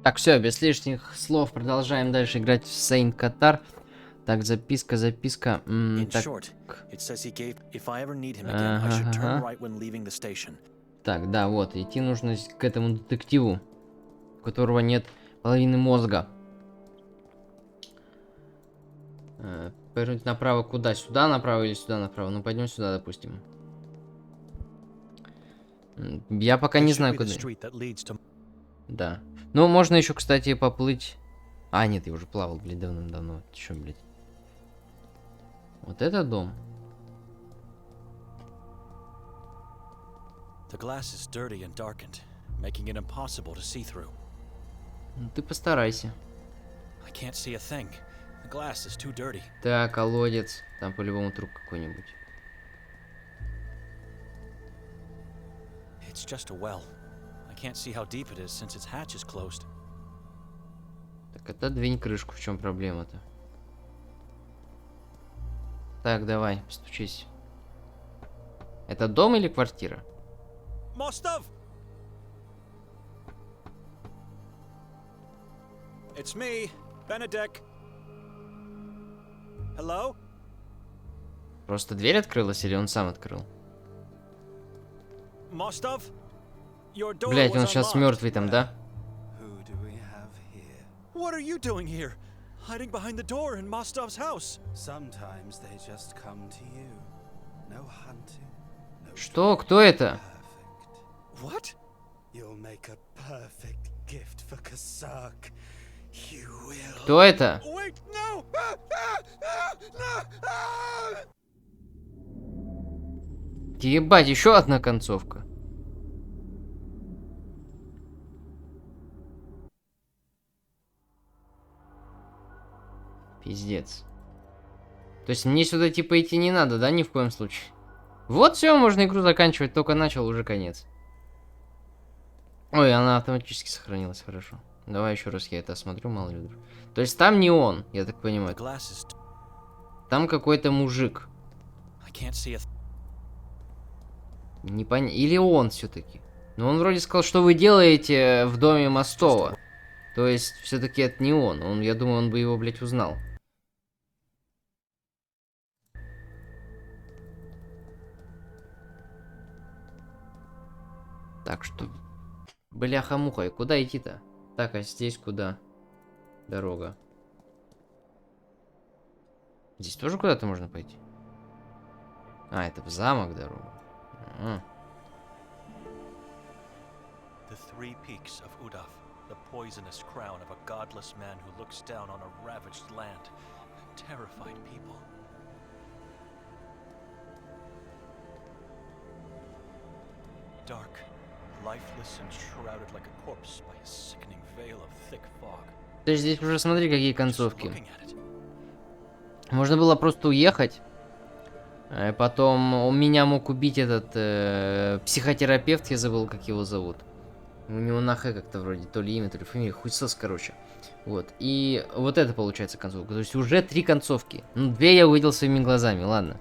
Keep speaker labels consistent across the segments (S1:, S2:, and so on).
S1: Так, все, без лишних слов продолжаем дальше играть в Saint Kotar. Так, записка. Так. Ага. Так, да, вот, идти нужно к этому детективу, у которого нет половины мозга. Повернуть направо куда? Сюда направо или сюда направо? Ну, пойдем сюда, допустим. Я пока не знаю, куда. Да. Ну, можно еще, кстати, поплыть. А, нет, я уже плавал, блин, давным-давно. Чё, блядь? Вот это дом. Ну, ты постарайся. Так, колодец. Там по-любому труп какой-нибудь. Так, отодвинь крышку, в чем проблема-то? Так, давай, постучись. Это дом или квартира?
S2: Mostov! It's me, Benedict. Hello?
S1: Просто дверь открылась или он сам открыл?
S2: Mostov? Your door
S1: Блять, он
S2: was
S1: сейчас
S2: unlocked.
S1: мертвый там, да?
S3: Who do we have here?
S2: What are you doing here? Hiding behind the door in Mostov's house.
S3: Sometimes they just come to you. No hunting. No
S1: Что? Кто это?
S3: perfect.
S2: What?
S3: You'll make a perfect gift for Kotar. You will.
S1: Кто это?
S2: Wait, no!
S1: Ебать, еще одна концовка. Пиздец. То есть мне сюда типа идти не надо, да, ни в коем случае? Вот все, можно игру заканчивать, только начал, уже конец. Ой, она автоматически сохранилась, хорошо. Давай еще раз я это осмотрю, мало ли. То есть там не он, я так понимаю. Там какой-то мужик. Не пон... Или он все-таки. Но он вроде сказал, что вы делаете в доме Мостова. То есть все-таки это не он. Я думаю, он бы его, блядь, узнал. Так что... Бляха-муха, и куда идти-то? Так, а здесь куда? Дорога. Здесь тоже куда-то можно пойти? А, это в замок дорога.
S2: The three peaks of Udav, the poisonous crown of a godless man who looks down on a ravaged land, terrified people. Dark, lifeless and shrouded like a corpse by a sickening veil of thick fog.
S1: То есть здесь уже смотри, какие
S2: Just
S1: концовки.
S2: looking at it.
S1: Можно было просто уехать. Потом меня мог убить этот психотерапевт, я забыл, как его зовут. У него на Х как-то вроде, то ли имя, то ли фамилия, хуйсос, короче. Вот, и вот это получается концовка. То есть уже 3 концовки. Ну, 2 я увидел своими глазами, ладно.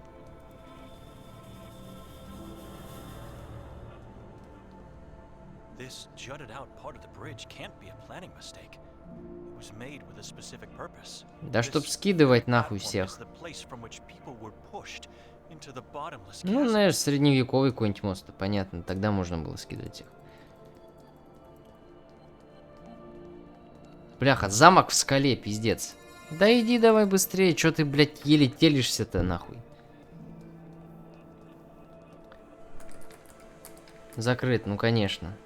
S2: This jutted out part of the bridge can't be a planning mistake. It was made with a specific purpose.
S1: Да чтоб скидывать нахуй всех. Ну, знаешь, средневековый какой-нибудь мост, понятно, тогда можно было скидывать их. Бляха, замок в скале, пиздец. Да иди давай быстрее, чё ты, блядь, еле телишься-то нахуй. Закрыт, ну конечно.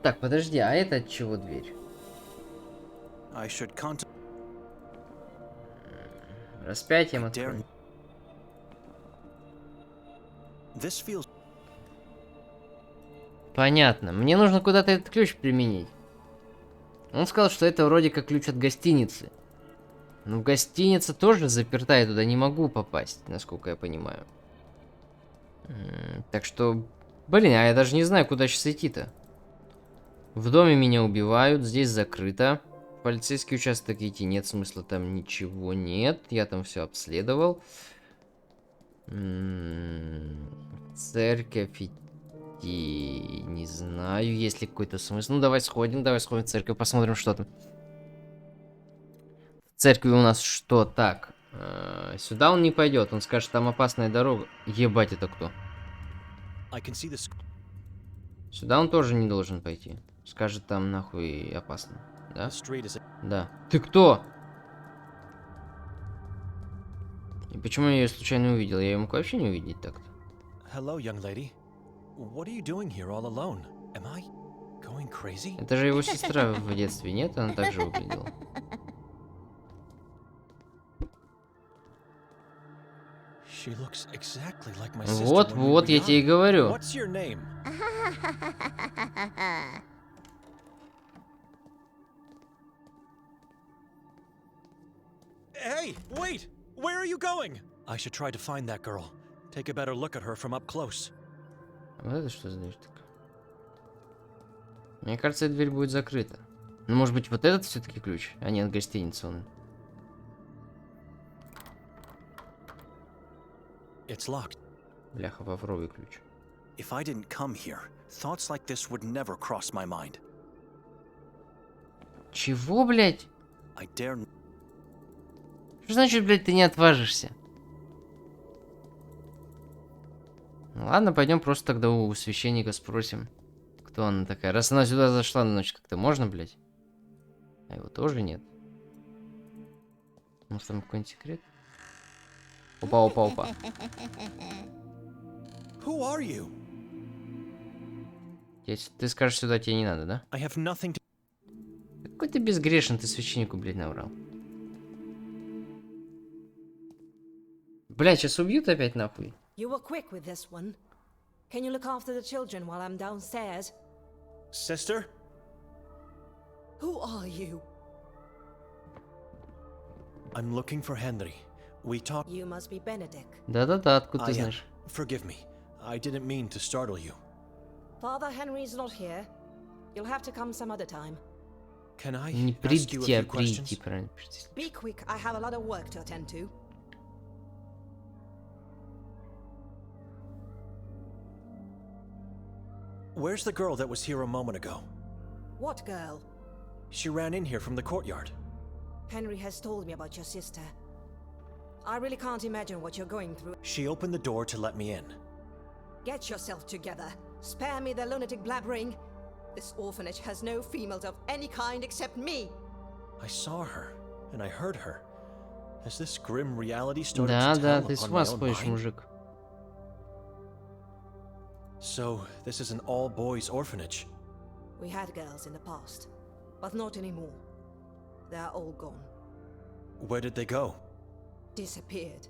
S1: Так, подожди, а это от чего дверь? Распятием открою. Понятно. Мне нужно куда-то этот ключ применить. Он сказал, что это вроде как ключ от гостиницы. Но гостиница тоже заперта, я туда не могу попасть, насколько я понимаю. Так что, блин, а я даже не знаю, куда сейчас идти-то. В доме меня убивают, здесь закрыто. В полицейский участок идти нет смысла, там ничего нет. Я там все обследовал. Церковь идти? Не знаю, есть ли какой-то смысл. Ну, давай сходим в церковь, посмотрим, что там. В церкви у нас что? Так, сюда он не пойдет. Он скажет, там опасная дорога. Ебать, это кто?
S2: I can see the
S1: Сюда он тоже не должен пойти. Скажет, там нахуй опасно. Да?
S2: street is.
S1: Да. Ты кто? И почему я ее случайно увидел? Я ее мог вообще не увидеть так-то.
S2: Hello, young lady. What are you doing here all alone? Am I going crazy?
S1: Это же его сестра в детстве, нет? Она так же выглядела.
S2: She looks exactly like my sister when we
S1: Вот,
S2: were
S1: я тебе и
S2: young.
S1: говорю.
S2: What's your name? Hey, wait! Where are you going? I should try to find that girl. Take a better look at her from up close.
S1: Вот это что за дверь такая? Мне кажется, эта дверь будет закрыта. Ну, может быть, вот этот все-таки ключ, а не от гостиницы он.
S2: It's locked.
S1: Бляха, попробуй ключ.
S2: If I didn't come here, thoughts like this would never cross my mind.
S1: Чего, блядь?
S2: I dare.
S1: Что значит, блядь, ты не отважишься? Ну ладно, пойдем просто тогда у священника спросим, кто она такая. Раз она сюда зашла на ночь, как-то можно, блядь? А его тоже нет. Может, там какой-нибудь секрет? Опа, опа, опа.
S2: Who are you?
S1: Если ты скажешь, сюда тебе не надо, да?
S2: I have nothing to.
S1: Какой ты безгрешен, ты священнику, блядь, наврал. Блядь, сейчас убьют опять нахуй.
S4: You were quick with this one. Can you look after the children while I'm downstairs?
S2: Sister?
S4: Who are you?
S2: I'm looking for Henry. We talked.
S4: You must be Benedict.
S1: Да-да-да, откуда ты
S2: I am.
S1: знаешь?
S2: Forgive me. I didn't mean to startle you.
S4: Father Henry's not here. You'll have to come some other time.
S2: Can I
S1: Не
S2: ask you a
S1: прийти, а
S2: few questions?
S1: прийти, правильно пишите.
S4: Be quick, I have a lot of work to attend to.
S2: Where's the girl that was here a moment ago?
S4: What girl?
S2: She ran in here from the courtyard.
S4: Henry has told me about your sister. I really can't imagine what you're going through.
S2: She opened the door to let me in.
S4: Get yourself together. Spare me the lunatic blabbering. This orphanage has no females of any kind except me.
S2: I saw her, and I heard her. Has this grim reality started
S1: Да,
S2: to
S1: да,
S2: tell
S1: ты с
S2: upon
S1: ума
S2: my own
S1: сходишь,
S2: mind?
S1: мужик.
S2: So, this is an all-boys orphanage.
S4: We had girls in the past, but not anymore. They're all gone.
S2: Where did they go?
S4: Disappeared.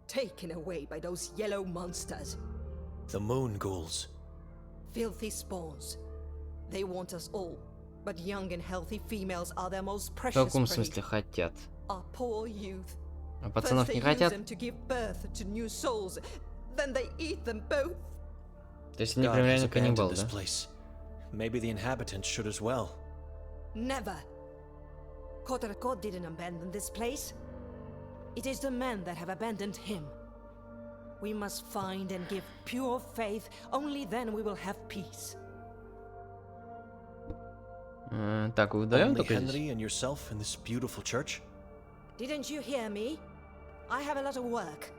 S4: Taken away by those yellow monsters.
S2: The moon ghouls.
S4: Filthy spawns. They want us all, but young and healthy females are their most
S1: В
S4: precious
S1: каком
S4: prey.
S1: смысле хотят?
S4: Our poor youth.
S1: А
S4: First
S1: пацанов
S4: they
S1: не
S4: use
S1: хотят?
S4: them to give birth to new souls, then they eat them both.
S1: То есть они
S2: God
S1: прям
S2: has
S1: реально
S2: abandoned
S1: каннибал,
S2: this
S1: да?
S2: place. Maybe the inhabitants should as well.
S4: Never. Kotar didn't abandon this place. It is the men that have abandoned him. We must find and give pure faith. Only then we will have peace.
S1: Так, вы вдвоем
S2: Only
S1: только здесь?
S2: Henry and yourself in this beautiful church?
S4: Didn't you hear me? I have a lot of work.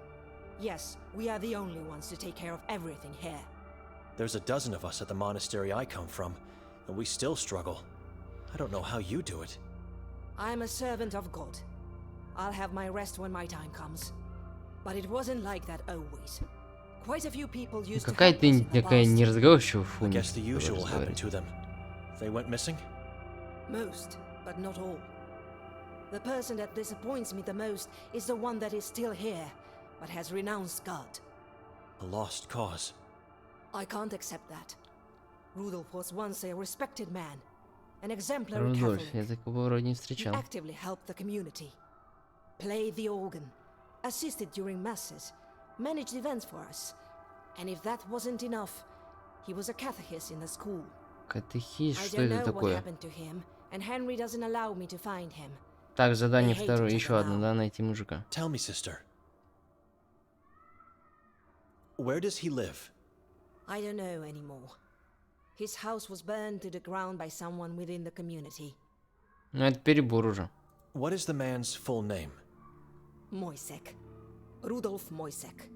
S4: Yes, we are the only ones to take care of everything here.
S2: There's a dozen of us at the monastery I come from, and we still struggle. I don't know how you do it.
S4: I am a servant of God. I'll have my rest when my time comes. But it wasn't like that always. Quite a few people used to
S1: Какая
S4: help
S1: ты
S4: us in the
S1: такая
S4: past.
S1: неразговорчивая, фу,
S2: I
S1: не
S2: guess the usual happened
S1: разговаривать.
S2: to them. They went missing?
S4: Most, but not all. The person that disappoints me the most is the one that is still here, but has renounced God.
S2: A lost cause.
S4: I can't accept that. Rudolph was once a respected man, an exemplary
S1: Рудольф,
S4: Catholic.
S1: я такого вроде не
S4: He
S1: встречал.
S4: actively helped the community, played the organ, assisted during masses, managed events for us. And if that wasn't enough, he was a catechist in the school.
S1: Катехиз,
S4: I
S1: что
S4: don't
S1: это
S4: know what
S1: такое?
S4: happened to him, and Henry doesn't allow me to find him.
S1: Так, задание
S4: They hate
S1: второе,
S4: each
S1: еще
S4: other
S1: одно,
S4: now.
S1: да, найти мужика.
S2: Tell me, sister. Where does he live?
S4: I don't know anymore. His house was burned to the ground by someone within the community.
S1: Ну это перебор уже.
S2: What is the man's full name?
S4: Moisek. Rudolf Moisek.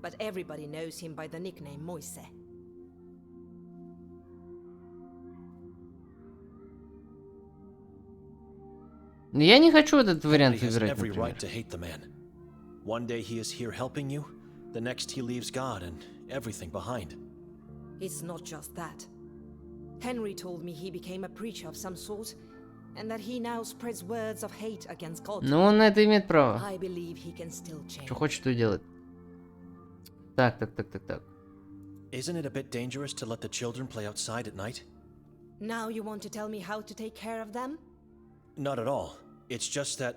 S4: But everybody knows him by the nickname Moise.
S1: Я не хочу этот
S2: He
S1: вариант
S2: has
S1: играть,
S2: every
S1: например.
S2: right to hate the man. One day he is here helping you, the next he leaves God and everything behind.
S4: It's not just that. Henry told me he became a preacher of some sort, and that he now spreads words of hate against God.
S1: Ну он на это имеет право.
S4: I believe he can still change.
S1: Что хочет, то и делает. Так.
S2: Isn't it a bit dangerous to let the children play outside at night?
S4: Now you want to tell me how to take care of them?
S2: Not at all. It's just that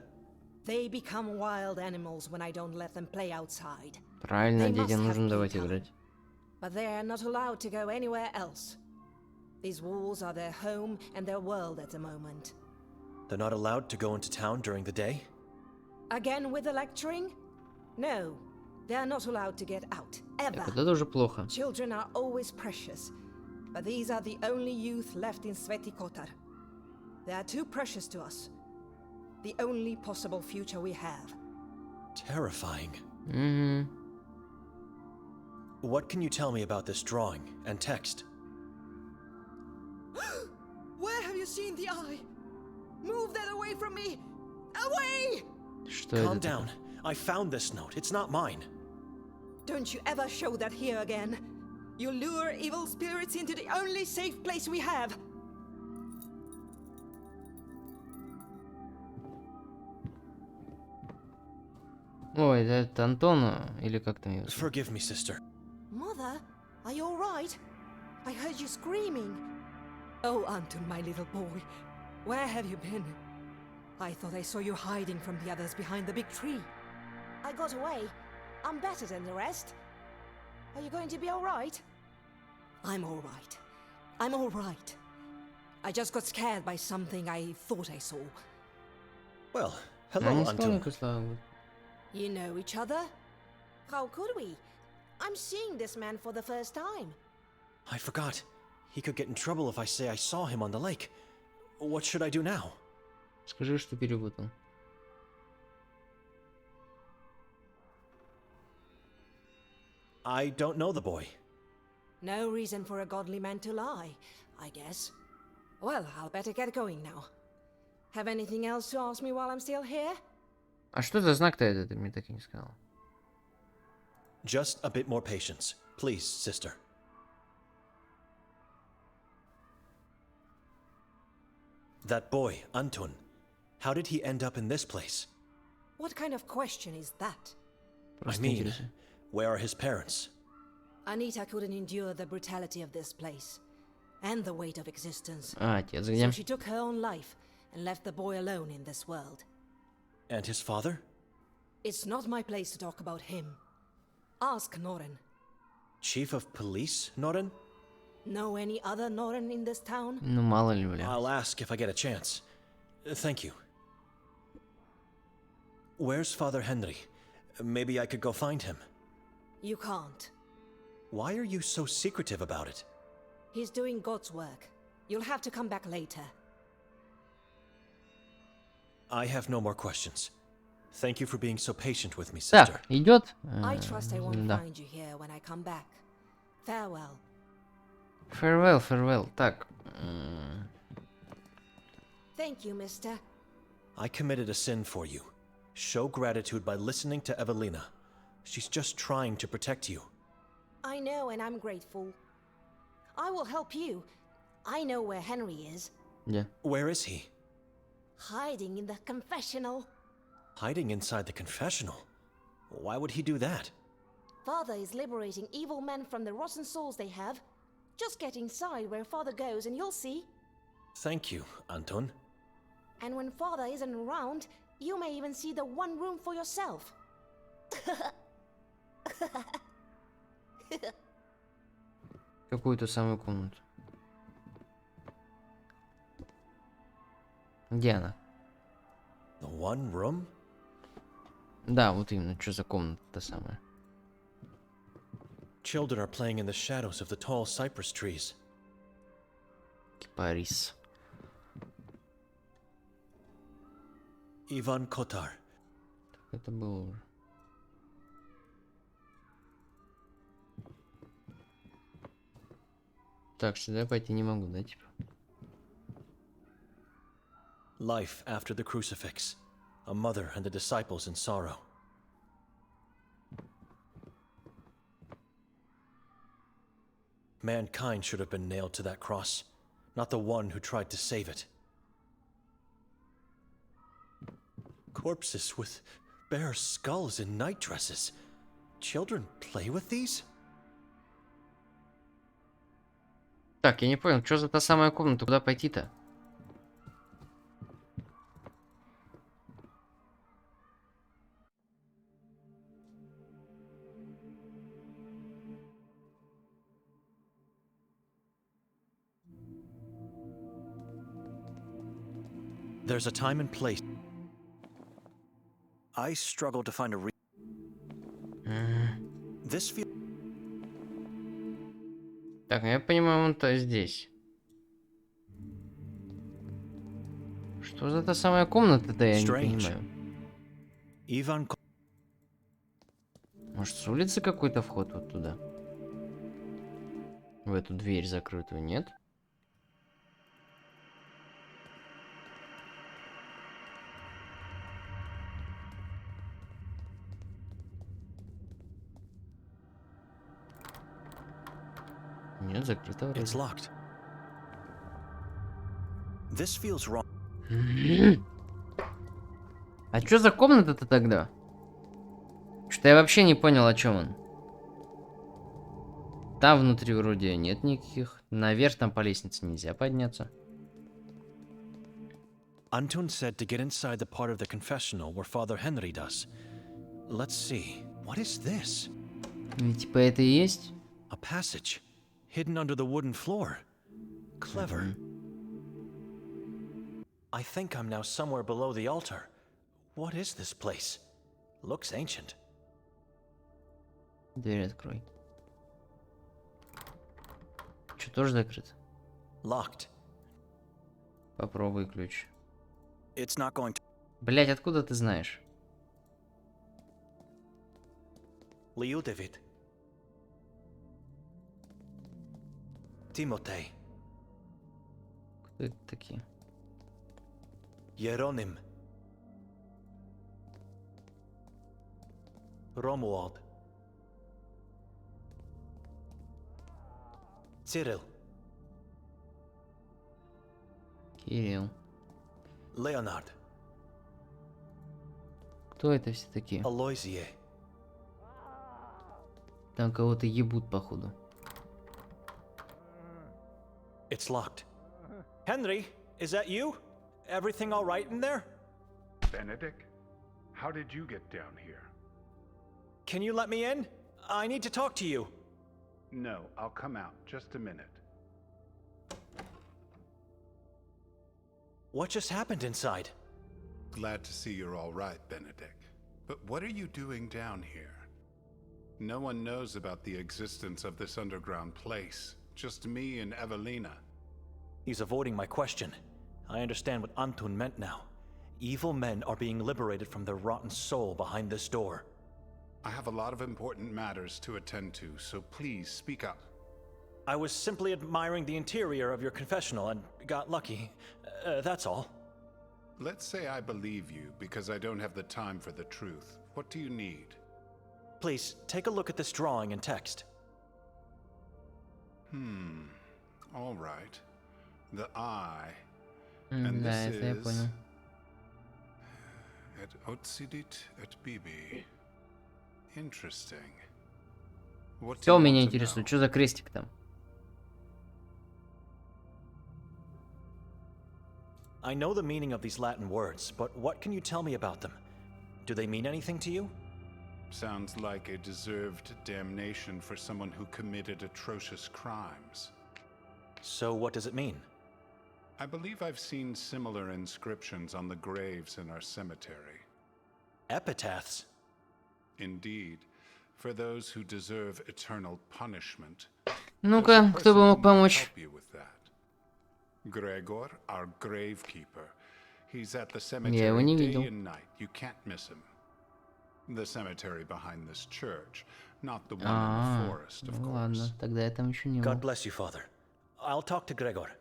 S4: They become wild animals when I don't let them play outside.
S1: Правильно,
S4: They
S1: детям
S4: must
S1: нужно
S4: have
S1: давать
S4: playtime.
S1: играть.
S4: But they are not allowed to go anywhere else. These walls are their home and their world at the moment.
S2: they're not allowed to go into town during the day?
S4: Again with the lecturing? No, they are not allowed to get out, ever.
S1: Так, вот это уже плохо.
S4: Children are always precious, but these are the only youth left in Sveti Kotar. They are too precious to us. The only possible future we have.
S2: Terrifying.
S1: Угу.
S2: What can you tell me about this drawing and text?
S4: Where have you seen the eye? Move that away from me! Away!
S1: Что
S2: Calm
S1: это
S2: down.
S1: такое?
S2: I found this note. It's not mine.
S4: Don't you ever show that here again. You lure evil spirits into the only safe place we have.
S1: Ой, это Антона, или как там его зовут?
S2: Forgive me, sister.
S4: Mother, are you alright? I heard you screaming. Oh, Anton, my little boy. Where have you been? I thought I saw you hiding from the others behind the big tree. I got away. I'm better than the rest. Are you going to be alright? I'm alright. I'm alright. I just got scared by something I thought I saw.
S2: Well,
S1: А
S2: hello,
S1: не
S2: Anton.
S1: славненько, слава богу.
S4: You know each other? How could we? I'm seeing this man for the first time.
S2: I forgot. He could get in trouble if I say I saw him on the lake. What should I do now?
S1: Скажи, что перепутал.
S2: I don't know the boy.
S4: No reason for a godly man to lie, I guess. Well, I'll better get going now. Have anything else to ask me while I'm still here?
S1: А что за знак-то это? Ты мне так и не сказал.
S2: Just a bit more patience. Please, sister. That boy, Anton. How did he end up in this place?
S4: What kind of question is that?
S2: I
S1: Просто
S2: mean,
S1: интересно.
S2: where are his parents?
S4: Anita couldn't endure the brutality of this place and the weight of existence.
S1: А, отец
S4: So
S1: где?
S4: she took her own life and left the boy alone in this world.
S2: And his father?
S4: It's not my place to talk about him. Ask Noren.
S2: Chief of police, Noren?
S4: Know any other Noren in this town?
S1: Ну, мало ли, бля.
S2: I'll ask if I get a chance. Thank you. Where's Father Henry? Maybe I could go find him.
S4: You can't.
S2: Why are you so secretive about it?
S4: He's doing God's work. You'll have to come back later.
S2: I have no more questions. Thank you for being so patient with me, sister.
S1: Так, идет?
S4: I trust I won't
S1: Да.
S4: find you here when I come back. Farewell.
S1: Farewell, farewell. Так.
S4: Thank you, mister.
S2: I committed a sin for you. Show gratitude by listening to Evelina. She's just trying to protect you.
S4: I know, and I'm grateful. I will help you. I know where Henry is.
S1: Где?
S2: Where is he?
S4: Hiding in the confessional.
S2: Hiding inside the confessional. Why would he do that?
S4: Father is liberating evil men from the rotten souls they have. Just get inside where Father goes and you'll see.
S2: Thank you, Anton.
S4: And when Father isn't around, you may even see the one room for yourself.
S1: Какую-то самую комнату. Где она?
S2: The one room?
S1: Да, вот именно, что за комната-то самая.
S2: Children are playing in the shadows of the tall cypress trees.
S1: Кипарис.
S2: Ivan Kotar.
S1: Это было уже. Так, сюда я пойти не могу, да, типа?
S2: Life after the crucifix. A mother and the disciples in sorrow. Mankind should have been nailed to that cross, not the one who tried to save it. Corpses with bare skulls and night dresses. Children play with these?
S1: Так, я не понял, что за та самая комната, куда пойти-то?
S2: There's a time and place. I struggle to find a This feels
S1: Так, я понимаю, он-то здесь. Что за та самая комната-то, я не понимаю.
S2: Ivan
S1: Может, с улицы какой-то вход вот туда? В эту дверь закрытую, нет? Нет, закрыто вроде.
S2: It's locked. This feels wrong.
S1: А что за комната-то тогда? Что-то я вообще не понял, о чем он. Там внутри вроде нет никаких. Наверх там по лестнице нельзя подняться.
S2: Antun said to get inside the part of the confessional where Father Henry does. Let's see. What is this?
S1: Ну, типа это и есть?
S2: A passage hidden under the wooden floor. Clever. I think I'm now somewhere below the altar. What is this place? Looks ancient.
S1: Дверь открой. Что, тоже закрыто?
S2: Locked.
S1: Попробуй ключ.
S2: It's not going to.
S1: Блять, откуда ты знаешь?
S2: Liu David. Timotei.
S1: Кто это такие?
S2: Jeronim. Romuald. Cyril.
S1: Кирилл.
S2: Leonard.
S1: Кто это все такие?
S2: Aloysie.
S1: Там кого-то ебут, походу.
S2: It's locked. Henry, is that you? Everything all right in there?
S5: Benedict, how did you get down here?
S2: Can you let me in? I need to talk to you.
S5: No, I'll come out. Just a minute.
S2: What just happened inside?
S5: Glad to see you're all right, Benedict. But what are you doing down here? No one knows about the existence of this underground place. Just me and Evelina.
S2: He's avoiding my question. I understand what Antun meant now. Evil men are being liberated from their rotten soul behind this door.
S5: I have a lot of important matters to attend to, so please speak up.
S2: I was simply admiring the interior of your confessional and got lucky. That's all.
S5: Let's say I believe you because I don't have the time for the truth. What do you need?
S2: Please, take a look at this drawing and text.
S5: All right. The eye. And
S1: Да,
S5: this
S1: это я
S5: is...
S1: понял.
S5: Et Otsidit et Bibi. Interesting. What do
S1: Все
S5: you
S1: меня
S5: want to
S1: интересует,
S5: know?
S1: что за крестик там?
S2: I know the meaning of these Latin words, but what can you tell me about them? Do they mean anything to you?
S5: Sounds like a deserved damnation for someone who committed atrocious crimes.
S2: So what does it mean?
S5: I believe I've seen similar inscriptions on the graves in our cemetery.
S2: Epitaphs?
S5: Indeed, for those who deserve eternal punishment.
S1: Ну-ка, кто бы мог помочь?
S5: Help you with that. Gregor, our gravekeeper. He's at the
S1: Я его
S5: cemetery
S1: не
S5: day
S1: видел.
S5: and night. You can't miss him. The cemetery behind this church, not the one in the
S1: А,
S5: forest, of
S1: ну
S5: course.
S1: ладно, тогда я там еще не
S2: God
S1: был.
S2: bless you, Father. I'll talk to Gregor.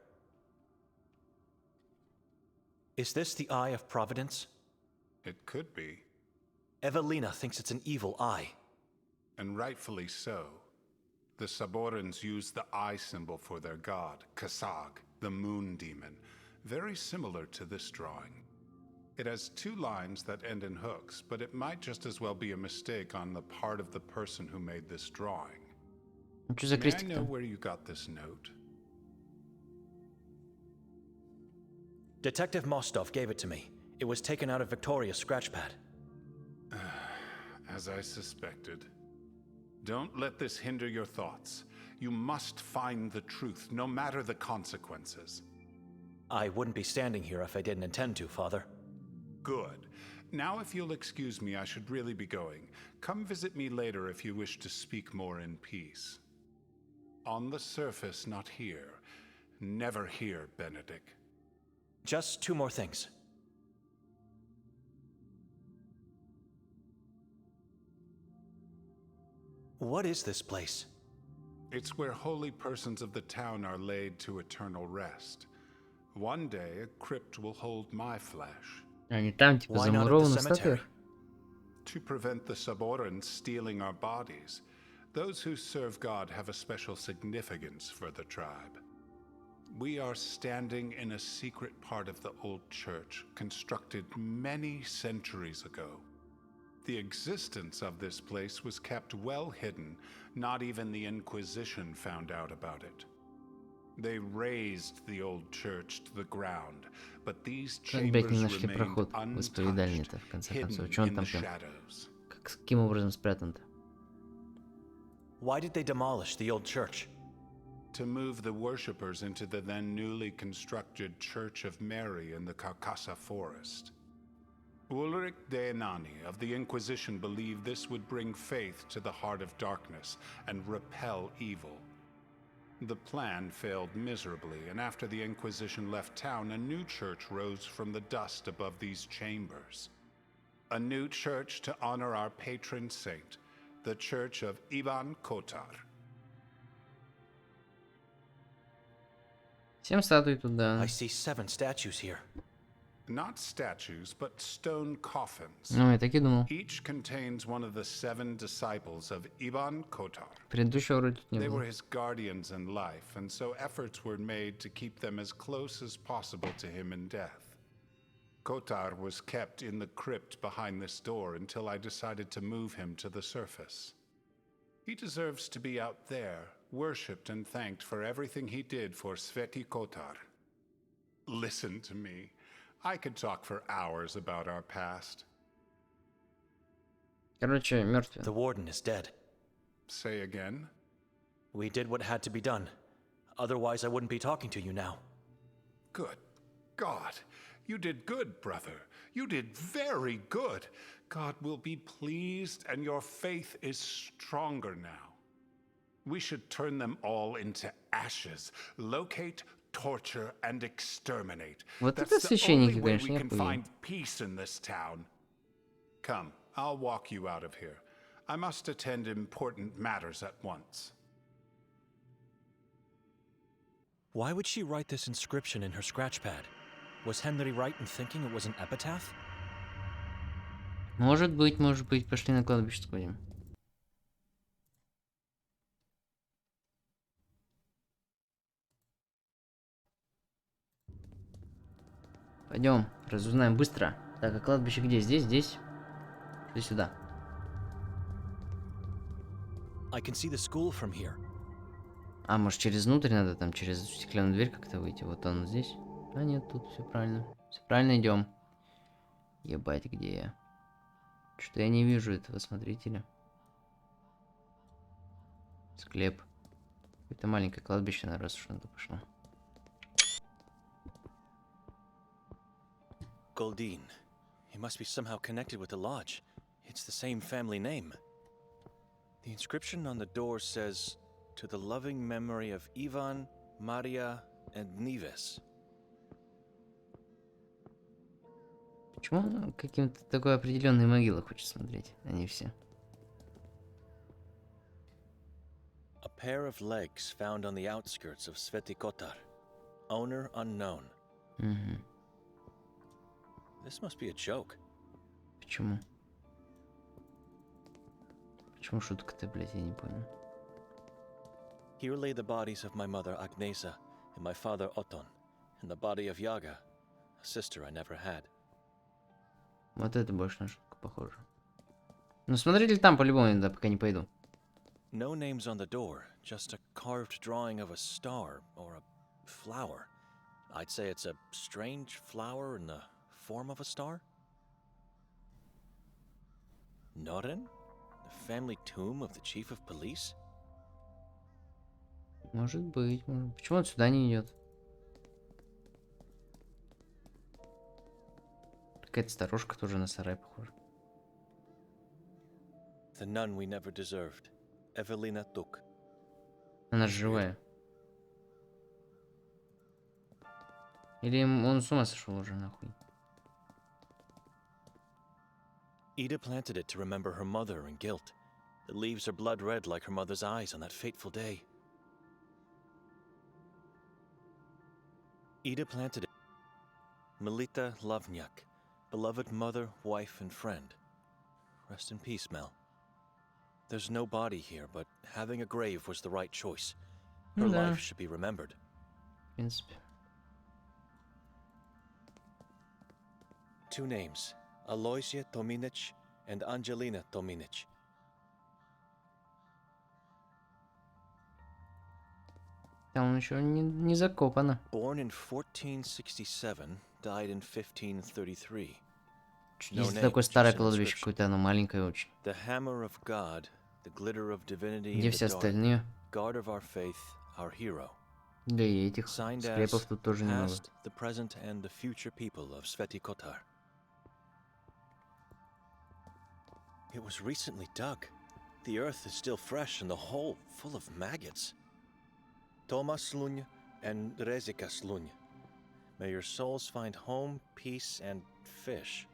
S2: Is this the Eye of Providence?
S5: It could be,
S2: Evelina thinks it's an evil eye.
S5: and rightfully so. The Saborans use the eye symbol for their god, Kasag, the moon demon, very similar to this drawing. It has two lines that end in hooks, but it might just as well be a mistake on the part of the person who made this drawing.
S1: Ну что за
S5: May I
S1: крестик
S5: know
S1: там?
S5: where you got this note?
S2: Detective Mostov gave it to me. It was taken out of Victoria's scratchpad.
S5: As I suspected. Don't let this hinder your thoughts. You must find the truth, no matter the consequences.
S2: I wouldn't be standing here if I didn't intend to, Father.
S5: Good. Now, if you'll excuse me, I should really be going. Come visit me later if you wish to speak more in peace. On the surface, not here. Never here, Benedict.
S2: Just two more things. What is this place?
S5: It's where holy persons of the town are laid to eternal rest. One day, a crypt will hold my flesh.
S1: Они там типа
S2: Why not at the
S1: замурованы в
S2: cemetery?
S1: статуях?
S5: To prevent the Saborans stealing our bodies, those who serve God have a special significance for the tribe. We are standing in a secret part of the old church, constructed many centuries ago. The existence of this place was kept well hidden. Not even the Inquisition found out about it. They razed the old church to the ground, but these
S1: Как, блядь, не
S5: chambers
S1: нашли
S5: remained
S1: проход в исповедальне-то, в
S5: untouched,
S1: конце
S5: hidden
S1: концов? Чё он
S5: in the
S1: там прям?
S5: shadows.
S1: Каким образом спрятан-то?
S2: Why did they demolish the old church?
S5: To move the worshippers into the then newly constructed Church of Mary in the Carcassa forest. Ulrich de Nani of the Inquisition believed this would bring faith to the heart of darkness and repel evil. The plan failed miserably, and after the Inquisition left town, a new church rose from the dust above these chambers. A new church to honor our patron saint, the Church of Ivan Kotar.
S1: 7 статуй туда.
S2: I see 7 statues here.
S5: Not statues, but stone coffins.
S1: Ну, я так и думал.
S5: Each contains one of the 7 disciples of Ivan Kotar.
S1: Предыдущего вроде тут не
S5: They
S1: было.
S5: were his guardians in life, and so efforts were made to keep them as close as possible to him in death. Kotar was kept in the crypt behind this door until I decided to move him to the surface. He deserves to be out there, worshipped and thanked for everything he did for Sveti Kotar. Listen to me. I could talk for hours about our past.
S1: Короче, мертвый.
S2: The warden is dead.
S5: Say again?
S2: We did what had to be done. Otherwise, I wouldn't be talking to you now.
S5: Good God. You did good, brother. You did very good. God will be pleased, and your faith is stronger now. We should turn them all into ashes. Locate, torture, and exterminate.
S1: Вот это
S5: That's the
S1: священники,
S5: only way
S1: конечно,
S5: we
S1: не
S5: can
S1: охуели.
S5: find peace in this town. Come, I'll walk you out of here. I must attend important matters at once.
S2: Why would she write this inscription in her scratchpad? Was Henry right in thinking it was an epitaph?
S1: Может быть. Пошли на кладбище сходим. Пойдем, разузнаем быстро. Так, а кладбище где? Здесь? Иди сюда.
S2: I can see the school from here.
S1: А, может через внутрь надо, там через стеклянную дверь как-то выйти? Вот он здесь. А нет, тут все правильно. Все правильно, идем. Ебать, где я? Что-то я не вижу этого смотрителя. Склеп. Какое-то маленькое кладбище, наверное, раз уж на то пошло.
S2: Goldine. He must be somehow connected with the lodge. It's the same family name. The inscription on the door says, "To the loving memory of Ivan, Maria, and Nives."
S1: Почему он каким-то такой определенной могилы хочет смотреть, а не все?
S2: A pair of legs found on the outskirts of Sveti Kotar. Owner unknown.
S1: Угу.
S2: This must be a joke.
S1: Почему? Почему шутка-то, блядь, я не понял.
S2: Here lay the bodies of my mother Agnesa and my father Oton, and the body of Yaga, a sister I never had.
S1: Вот это больше на шутку похоже. Ну смотрите там по-любому, да, пока не пойду.
S2: No names on the door, just a carved drawing of a star or a flower. I'd say it's a strange flower in the form of a star. Noren? The family tomb of the chief of police?
S1: Может быть, может. Почему он сюда не идет? Какая-то старушка тоже на сарай похожа.
S2: The nun we never deserved, Evelina Tuk.
S1: Она же живая. Или он с ума сошел уже нахуй?
S2: Ida planted it to remember her mother and guilt. The leaves are blood red like her mother's eyes on that fateful day. Ida planted it. Melita Lavnyak, beloved mother, wife, and friend. Rest in peace, Mel. There's no body here, but having a grave was the right choice. Her
S1: Да.
S2: life should be remembered.
S1: В принципе.
S2: Two names, Aloysia Tominic and Angelina Tominic.
S1: Там еще не закопано.
S2: Born in 1467, died in 1533.
S1: Если такое старое кладбище какое-то, оно маленькое очень.
S2: The hammer of God, the glitter of divinity
S1: Где
S2: in
S1: все
S2: the dark,
S1: остальные?
S2: guard of our faith, our hero.
S1: Да и этих
S2: Signed as
S1: склепов тут тоже немного.
S2: past, the present, and the future people of Sveti Kotar. It was recently dug. The earth is still fresh and the hole full of maggots. Tomas Lunya and Rezikas Lunya. May your souls find home, peace, and fish.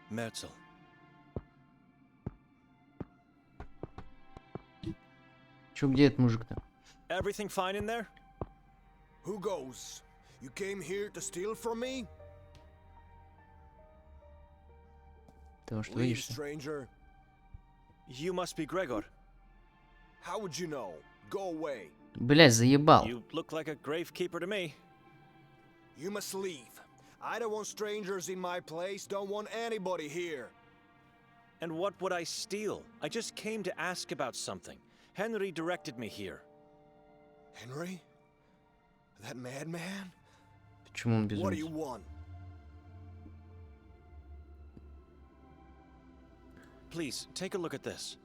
S2: Merzel.
S1: Чё, где этот мужик-то?
S2: Everything fine in there?
S3: Who goes? You came here to steal from me?
S1: Ты во что
S3: Leave,
S1: видишься?
S3: stranger.
S2: You must be Gregor.
S3: How would you know? Go away.
S1: Блядь, заебал.
S2: You look like a gravekeeper to me.
S3: You must leave. I don't want strangers in my place, don't want anybody here.
S2: And what would I steal? I just came to ask about something. Henry directed me here.
S3: Henry? That madman?
S1: Почему он
S3: What do you
S1: безумец?
S3: want?
S2: Please, take a look at this.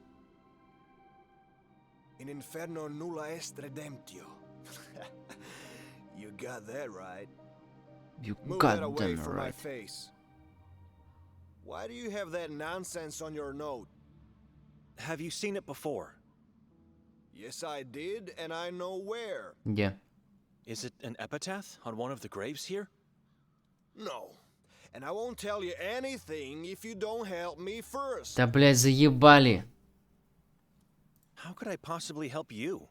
S3: In inferno nulla est redemptio. You got that right.
S1: You
S3: Move
S1: got
S3: that away
S1: them
S3: from my
S1: right.
S3: face. Why do you have that nonsense on your note?
S2: Have you seen it before?
S3: Yes, I did, and I know where.
S1: Где?
S2: Is it an epitaph on one of the graves here?
S3: No. And I won't tell you anything if you don't help me first.
S1: Да, блядь, заебали.
S2: How could I possibly help you?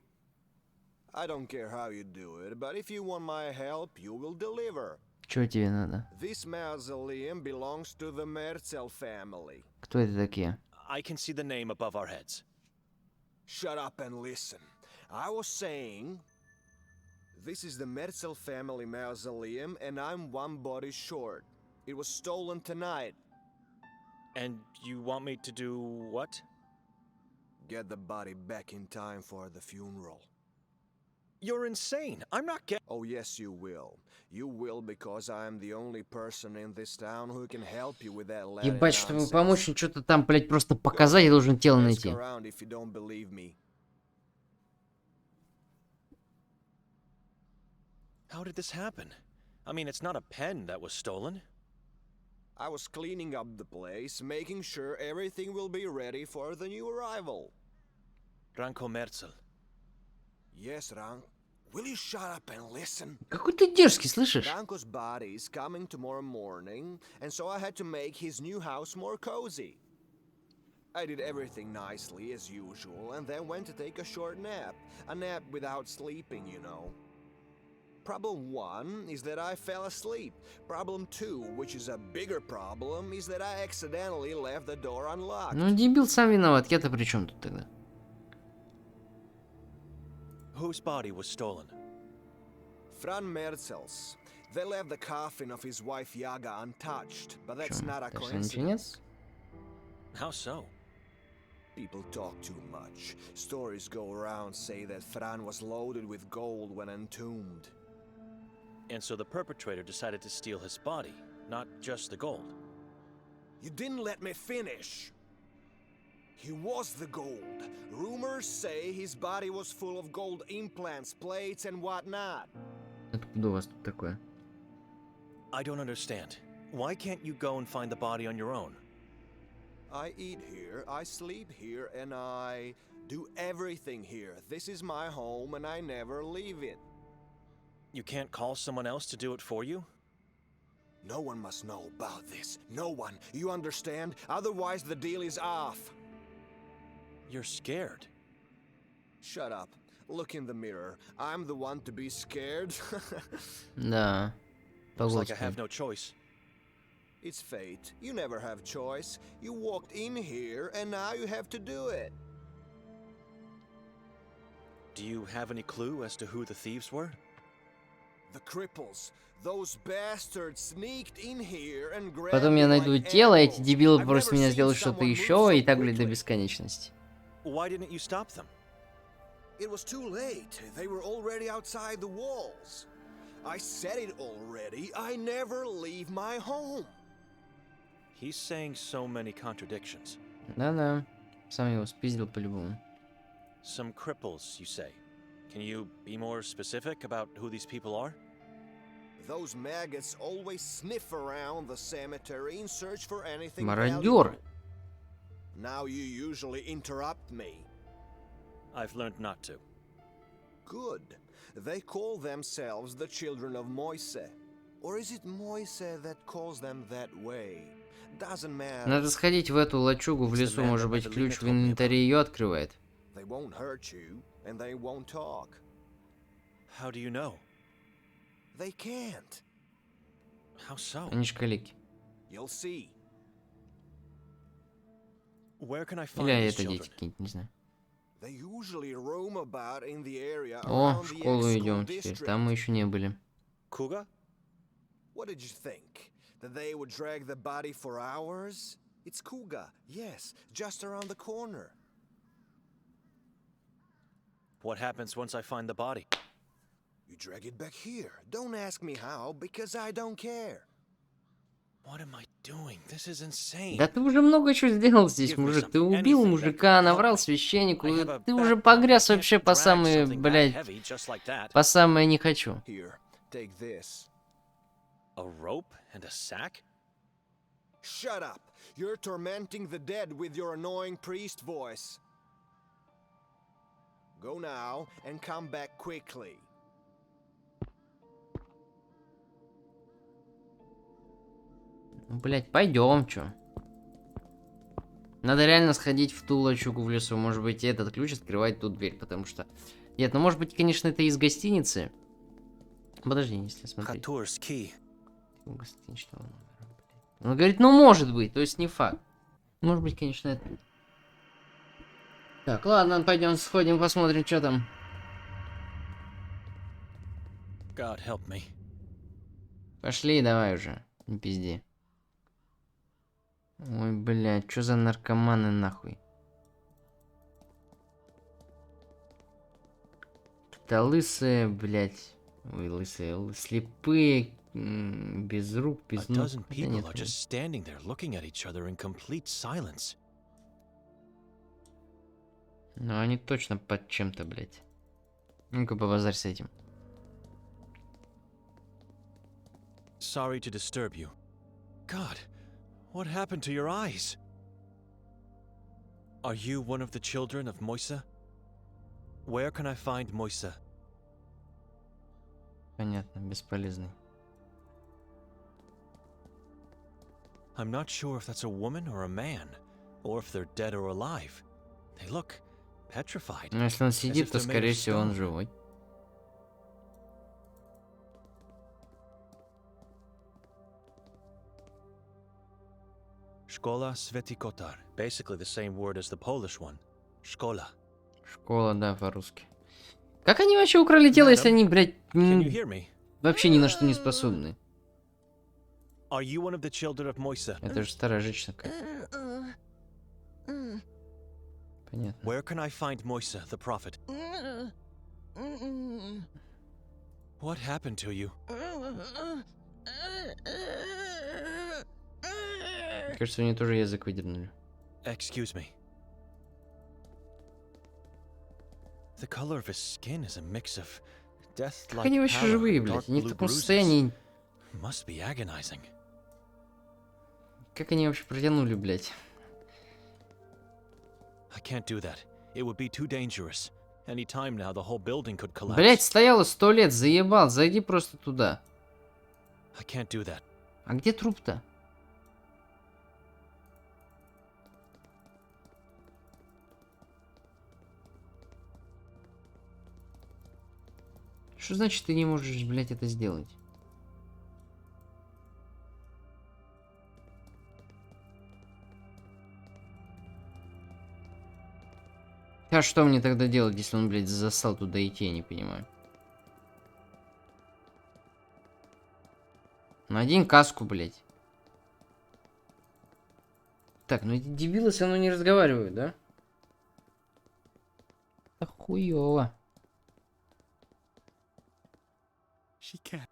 S3: I don't care how you do it, but if you want my help, you will deliver.
S1: Чё тебе надо?
S3: This mausoleum belongs to the Merzel family.
S1: Кто это такие?
S2: I can see the name above our heads.
S3: Shut up and listen. I was saying, this is the Merzel family mausoleum, and I'm one body short. It was stolen tonight.
S2: And you want me to do what?
S3: Get the body back in time for the funeral.
S2: You're insane. I'm not getting...
S3: Oh, yes, you will. You will, because I'm the only person in this town who can help you with that Latin
S1: Ебать, чтобы
S3: nonsense.
S1: помочь, мне что-то там, блядь, просто показать, я должен тело
S3: Ask
S1: найти.
S3: around if you don't believe me.
S2: How did this happen? I mean, it's not a pen that was stolen.
S3: I was cleaning up the place, making sure everything will be ready for the new arrival.
S2: Ranko Merzel.
S3: Yes, Rank. Will you shut up and listen?
S1: Какой ты дерзкий, слышишь?
S3: Ranko's body is coming tomorrow morning, and so I had to make his new house more cozy. I did everything nicely as usual, and then went to take a short nap. A nap without sleeping, you know. Problem 1 is that I fell asleep. Problem 2, which is a bigger problem, is that I accidentally left the door unlocked.
S1: Ну, дебил сам виноват. Я-то при чем тут тогда?
S2: Whose body was stolen?
S3: Fran Merzel's. They left the coffin of his wife Yaga untouched, but that's
S1: Чё,
S3: not a
S1: это
S3: coincidence.
S2: How so?
S3: People talk too much. Stories go around say that Fran was loaded with gold when entombed.
S2: And so the perpetrator decided to steal his body, not just the gold.
S3: You didn't let me finish. He was the gold. Rumors say his body was full of gold implants, plates, and whatnot.
S1: Откуда у вас тут такое?
S2: I don't understand. Why can't you go and find the body on your own?
S3: I eat here, I sleep here, and I do everything here. This is my home, and I never leave it.
S2: You can't call someone else to do it for you?
S3: No one must know about this. No one. You understand? Otherwise, the deal is off.
S2: You're scared.
S3: Shut up. Look in the mirror. I'm the one to be scared.
S1: Да. По
S2: Looks like I
S1: голосу.
S2: have no choice.
S3: It's fate. You never have choice. You walked in here, and now you have to do it.
S2: Do you have any clue as to who the thieves were?
S3: The cripples. Those bastards sneaked in here and grabbed
S1: Потом я
S3: me
S1: найду
S3: like
S1: тело, эти
S3: animals.
S1: дебилы
S3: I've
S1: попросят
S3: never
S1: меня
S3: seen
S1: сделать что-то
S3: someone move
S1: еще,
S3: so
S1: и так, блядь, до
S3: quickly.
S1: бесконечности.
S2: Why didn't you stop them?
S3: It was too late. They were already outside the walls. I said it already. I never leave my home.
S2: He's saying so many contradictions.
S1: Да-да. Сам его спиздил по-любому.
S2: Some cripples, you say. Can you be more specific about who these people are?
S3: Those maggots always sniff around the cemetery in search for anything
S1: Мародёры.
S3: valuable. Now you usually interrupt me.
S2: I've learned not to.
S3: Good. They call themselves the children of Moise. Or is it Moise that calls them that way? Doesn't matter.
S1: Надо сходить в эту лачугу в лесу, может быть, ключ в инвентаре ее открывает.
S3: They won't hurt you, and they won't talk.
S2: How do you know?
S3: They can't.
S2: How so?
S1: Они ж калики.
S3: You'll see.
S2: Where can I find
S1: Или
S2: these
S1: это дети
S2: children?
S1: какие-нибудь, не знаю.
S3: They usually roam about in the area
S1: О,
S3: around
S1: в
S3: the
S1: школу
S3: ex-school
S1: идем теперь.
S3: district.
S1: Там мы еще не были.
S2: Kuga?
S3: What did you think? That they would drag the body for hours? It's Kuga, yes, just around the corner.
S2: What happens once I find the body?
S3: You drag it back here. Don't ask me how, because I don't care.
S2: What am I doing? This is insane.
S1: Да ты уже много чего сделал здесь, мужик. Ты убил мужика, наврал священнику. Ты уже погряз вообще по самые, блядь, по самое не хочу.
S3: Here, take this.
S2: A rope and a sack?
S3: Shut up! You're tormenting the dead with your annoying priest voice. Go now and come back quickly.
S1: Ну, блядь, пойдем, чё. Надо реально сходить в ту лачугу в лесу. Может быть, этот ключ открывает ту дверь, потому что... Нет, ну может быть, конечно, это из гостиницы. Подожди, если смотреть.
S2: Kotar's key.
S1: Гостиничного номера, блядь. Он говорит, ну может быть, то есть не факт. Может быть, конечно, это... Так, ладно, пойдем сходим, посмотрим, что там.
S2: God help me.
S1: Пошли, давай уже, не пизди. Ой, блядь, что за наркоманы нахуй? Да лысые, блядь. Ой, лысые, слепые, без рук,
S2: A
S1: без ног.
S2: dozen
S1: Да
S2: people
S1: нет,
S2: are just standing there looking at each other in complete silence.
S1: ну они точно под чем-то, блядь. Ну-ка, побазарь с этим.
S2: Sorry to disturb you. God, what happened to your eyes? Are you one of the children of Moisa? Where can I find Moisa?
S1: Понятно, бесполезный.
S2: I'm not sure if that's a woman or a man, or if they're dead or alive. They look petrified.
S1: Но если он
S2: as
S1: сидит,
S2: if
S1: то,
S2: they're made
S1: скорее
S2: of
S1: всего, он
S2: stone.
S1: живой.
S2: Szkola Sveti Kotar. Basically the same word as the Polish one. Szkola.
S1: Школа, да, по-русски. Как они вообще украли тело, если они, блядь,
S2: Can you hear me?
S1: вообще ни на что не способны?
S2: Are you one of the children of Moisa?
S1: Это же старая женщина какая-то. Понятно.
S2: Where can I find Moisa, the prophet? What happened to you?
S1: Мне кажется, у нее тоже язык выдернули.
S2: Excuse me. The color of his skin is a mix of
S1: Как
S2: death-like
S1: они вообще
S2: pallor
S1: живые,
S2: and dark
S1: блядь? Они в
S2: blue
S1: таком
S2: bruises.
S1: состоянии.
S2: Must be agonizing.
S1: Как они вообще протянули, блядь?
S2: I can't do that. It would be too dangerous. Any time now, the whole building could collapse.
S1: Блядь, стояло 100 лет, заебал. Зайди просто туда.
S2: I can't do that.
S1: А где труп-то? Что значит ты не можешь, блядь, это сделать? А что мне тогда делать, если он, блядь, засал туда идти, я не понимаю. Надень каску, блядь. Так, ну эти дебилы со мной не разговаривают, да? Да хуёво.
S6: She can't.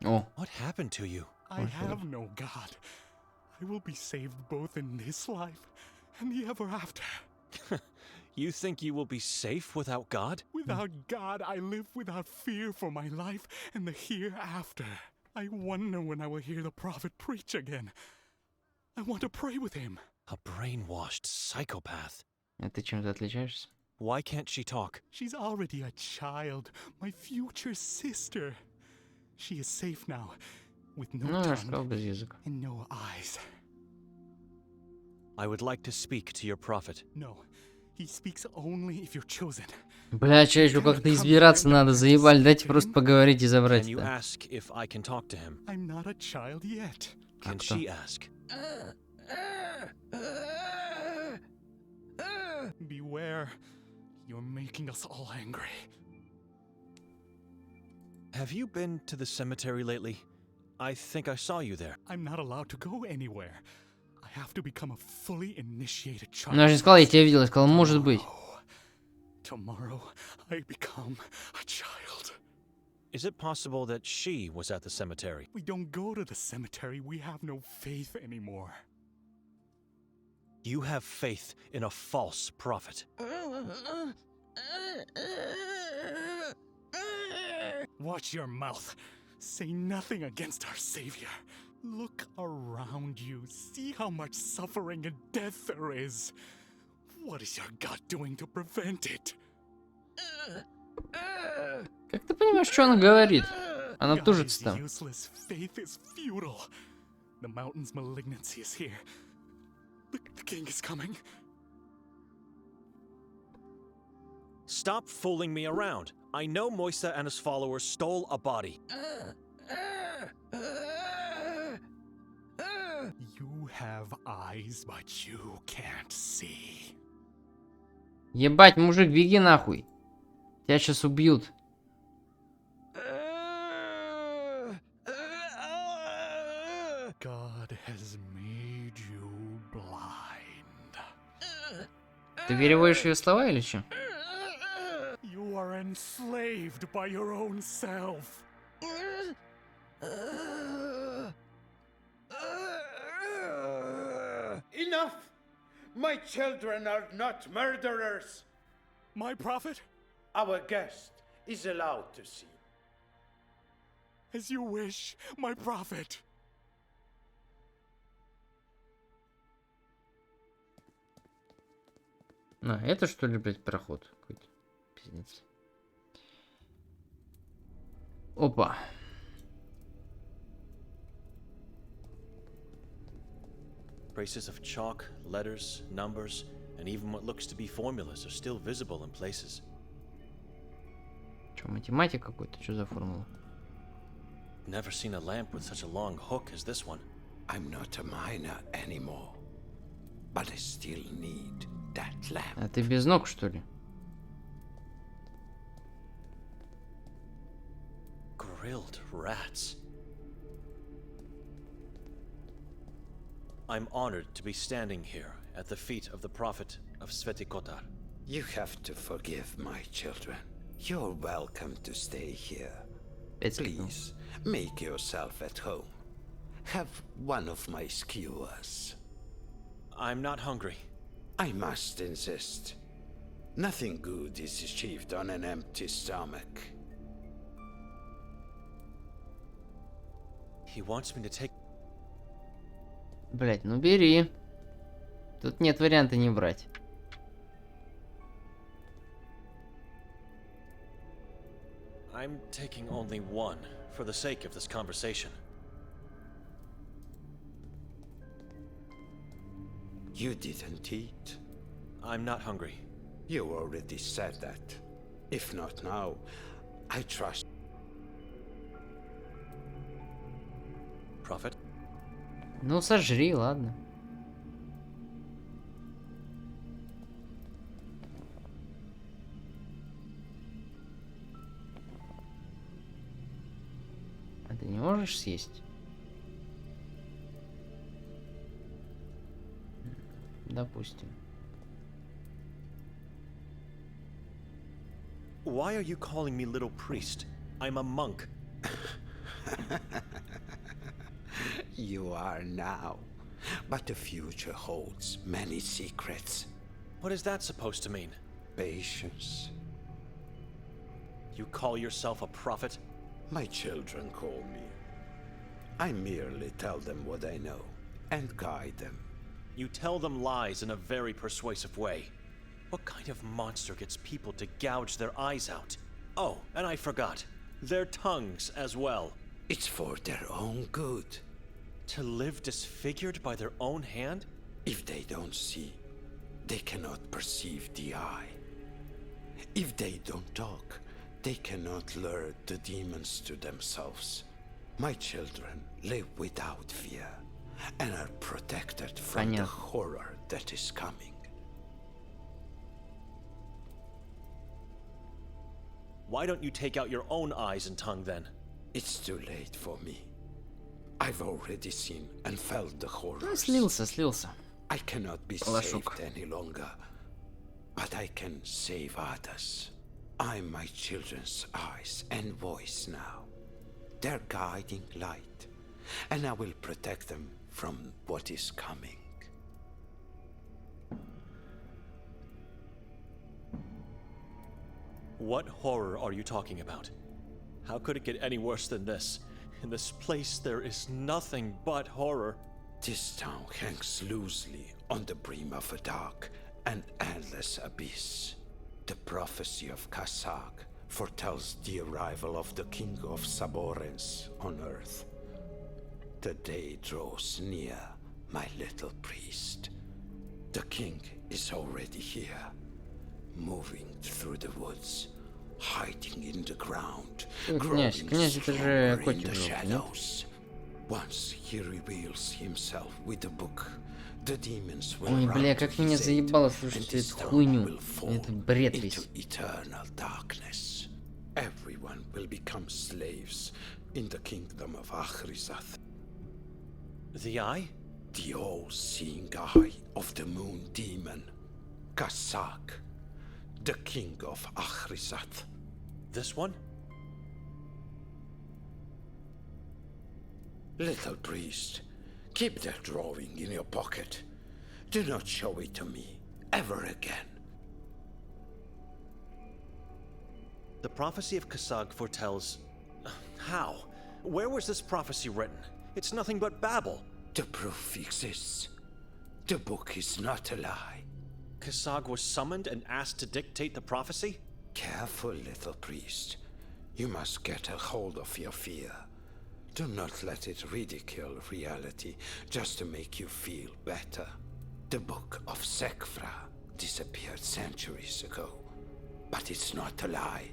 S1: О,
S2: What happened to you?
S6: I have no God. I will be saved both in this life and the ever after.
S2: You think you will be safe without God?
S6: Without God, I live without fear for my life and the hereafter. I wonder when I will hear the prophet preach again. I want to pray with him.
S2: A brainwashed psychopath.
S1: а ты чем-то отличаешься?
S2: Why can't she talk?
S6: She's already a child, my future sister. She is safe now, with no
S1: Ну, я же сказал
S6: tongue
S1: без языка.
S6: and no eyes.
S2: I would like to speak to your prophet.
S6: No, he speaks only if you're chosen.
S1: Бля, чайку как-то избираться надо, заебали. Дайте просто поговорить и забрать
S2: Can you
S1: это.
S2: ask if I can talk to him?
S6: I'm not a child yet.
S2: Can
S1: кто?
S2: she ask?
S6: Beware, you're making us all angry.
S2: Have you been to the cemetery lately? I think I saw you there.
S6: I'm not allowed to go anywhere. I have to become a fully initiated child.
S1: Ну, я же не сказал, я тебя видел. Я сказал, может быть.
S6: Tomorrow, I become a child.
S2: Is it possible that she was at the cemetery?
S6: We don't go to the cemetery. We have no faith anymore.
S2: You have faith in a false prophet.
S6: Watch your mouth. Say nothing against our Savior. Look around you. See how much suffering and death there is. What is your God doing to prevent it?
S1: Как ты понимаешь, что она говорит? Она
S6: God
S1: тужится
S6: is
S1: там.
S6: useless. Faith is futile. The mountain's malignancy is here. The king is coming.
S2: Stop fooling me around. I know Moisa and his followers stole a body.
S6: You have eyes, but you can't see.
S1: Ебать, мужик, беги нахуй. Тебя сейчас убьют.
S6: God has made you blind.
S1: Ты переводишь ее слова или что?
S6: You are enslaved by your own self.
S7: Enough! My children are not murderers.
S6: My prophet?
S7: Our guest is allowed to see.
S6: As you wish, my prophet.
S1: А, это что ли, блядь, проход какой-то? Пиздец. Опа.
S2: Traces of chalk, letters, numbers, and even what looks to be formulas are still visible in places.
S1: Что, математик какой-то? Что за формула?
S2: Never seen a lamp with such a long hook as this one.
S8: I'm not a miner anymore, but I still need that lamp.
S1: А ты без ног, что ли?
S2: Grilled rats. I'm honored to be standing here at the feet of the prophet of Kotar.
S8: You have to forgive my children. You're welcome to stay here. Please, make yourself at home. Have one of my skewers.
S2: I'm not hungry.
S8: I must insist. Nothing good is achieved on an empty stomach.
S2: He wants me to take...
S1: Блять, ну бери. Тут нет варианта не брать.
S2: I'm taking only one for the sake of this conversation.
S8: You didn't eat.
S2: I'm not hungry.
S8: You already said that. If not now, I trust.
S2: Prophet?
S1: Ну, сожри, ладно. А ты не можешь съесть? Допустим.
S2: Why are you calling me little priest? I'm a monk.
S8: You are now, but the future holds many secrets.
S2: What is that supposed to mean?
S8: Patience.
S2: You call yourself a prophet?
S8: My children call me. I merely tell them what I know and guide them.
S2: You tell them lies in a very persuasive way. What kind of monster gets people to gouge their eyes out? Oh, and I forgot. Their tongues as well.
S8: It's for their own good.
S2: To live disfigured by their own hand?
S8: If they don't see, they cannot perceive the eye. If they don't talk, they cannot lure the demons to themselves. My children live without fear and are protected from the horror that is coming.
S2: Why don't you take out your own eyes and tongue then?
S8: It's too late for me. I've already seen and felt the horrors.
S1: Слился.
S8: I cannot be saved any longer, but I can save others. I'm my children's eyes and voice now. Their guiding light, and I will protect them from what is coming.
S2: What horror are you talking about? How could it get any worse than this? In this place there is nothing but horror.
S8: This town hangs loosely on the brim of a dark and endless abyss. The prophecy of Kasag foretells the arrival of the king of Saborens on earth. The day draws near, my little priest. The king is already here, moving through the woods, hiding in the ground, growing stronger in the shadows. Once he reveals himself with the book, the demons will
S1: Ой, бля,
S8: run
S1: как
S8: to
S1: меня
S8: his aid,
S1: заебало
S8: and
S1: слушать
S8: this
S1: эту
S8: town
S1: хуйню.
S8: will fall
S1: Это бред
S8: into
S1: весь.
S8: eternal darkness. Everyone will become slaves in the kingdom of Achrizath.
S2: The eye?
S8: The all-seeing eye of the moon demon, Kasag, the king of Achrizath.
S2: This one?
S8: Little priest, keep that drawing in your pocket. Do not show it to me ever again.
S2: The prophecy of Kasag foretells... How? Where was this prophecy written? It's nothing but babble.
S8: The proof exists. The book is not a lie.
S2: Kasag was summoned and asked to dictate the prophecy?
S8: Careful, little priest. You must get a hold of your fear. Do not let it ridicule reality just to make you feel better. The book of Sekfra disappeared centuries ago, but it's not a lie.